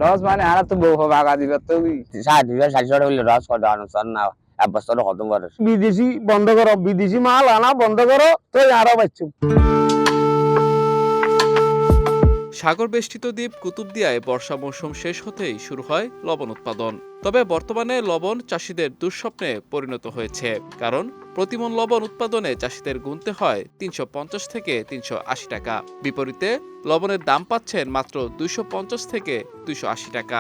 Loss মানে আর তো বউ বাগা দিবে তো 60 হইলে রস করে আনুষ্ঠান না এক বছর খতম করে। বিদেশি বন্ধ করো, বিদেশি মাল আনা বন্ধ করো, তো আরো বাচ্চু। সাগর বেষ্টিত দ্বীপ কুতুবদিয়ায় বর্ষা মৌসুম শেষ হতেই শুরু হয় লবণ উৎপাদন। তবে বর্তমানে লবণ চাষিদের দুঃস্বপ্নে পরিণত হয়েছে, কারণ প্রতিমন লবণ উৎপাদনে চাষিদের গুনতে হয় ৩৫০ থেকে ৩৮০ টাকা। বিপরীতে লবণের দাম পাচ্ছেন মাত্র ২৫০ থেকে ২৮০ টাকা।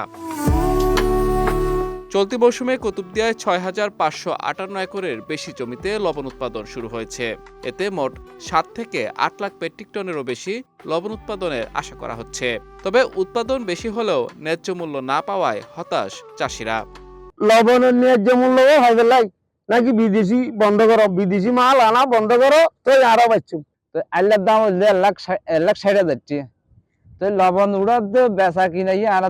চলতি মৌসুমে কুতুবদিয়ায় ৬,৫৫৮ একরের বেশি জমিতে লবণ উৎপাদন শুরু হয়েছে। এতে মোট ৭ থেকে ৮ লাখ মেট্রিক টনেরও বেশি লবণ উৎপাদনের আশা করা হচ্ছে। তবে উৎপাদন বেশি হলেও ন্যায্য মূল্য না পাওয়ায় হতাশ চাষিরা। লবণের ন্যায্য মূল্য হবে নাকি বিদেশি বন্ধ করো, বিদেশি মাল আনা বন্ধ করো, তো আরো বাচ্চু। তো আল্লাহর দাম হইলে 1,60,000 টাকা। তো লবণ উড়ার তো বেচা কিনা আর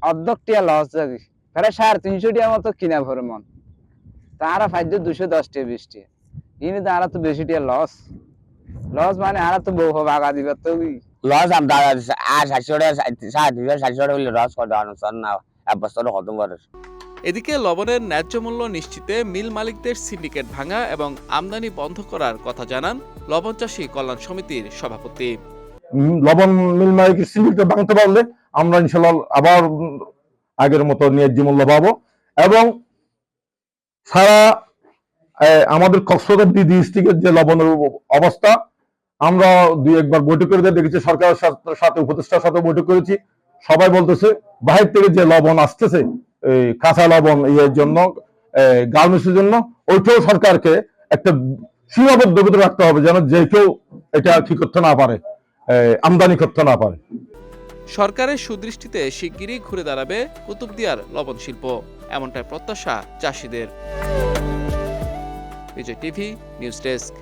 অর্ধেক টিয়া লস যাবে, প্রায় 350 টাকা মতো কিনা ভরে মন। তারা ফাইজ 210 টাকা 20 টাকা, কিন্তু তারা তো বেশি টিয়া লস। লস মানে আর তো বউ বাগা দিবে তো লস আমরা আর 60 হইলে রস করে আনুষ্ঠান না এক বছর খতম করে। এদিকে লবণের ন্যায্য মূল্য নিশ্চিতে মিল মালিকদের সিন্ডিকেট ভাঙা এবং আমদানি বন্ধ করার কথা জানান লবণ চাষী কল্যাণ সমিতির সভাপতি। লবণ মিল মালিকের সিন্ডিকেট ভাঙতে পারলে আমরা ইনশাল্লাহ আবার আগের মতো ন্যায্য মূল্য পাবো। এবং সারা আমাদের কক্সবাজার ডিস্ট্রিক্টের যে লবণের অবস্থা, আমরা 2-1 বার বৈঠক করে দেখেছি, সরকারের সাথে উপদেষ্টার সাথে বৈঠক করেছি। সবাই বলতেছে বাহির থেকে যে লবণ আসতেছে কাঁচা লবণ ইয়ের জন্য, গার্মেন্টসের জন্য, ওইটাও সরকারকে একটা সীমাবদ্ধ ভিতরে রাখতে হবে, যেন যে কেউ এটা কি করতে না পারে, আমদানি করতে না পারে। সরকারের সুদৃষ্টিতে শিগগিরই ঘুরে দাঁড়াবে কুতুবদিয়ার লবণ শিল্প, এমনটাই প্রত্যাশা চাষিদের। বিজয় টিভি নিউজ ডেস্ক।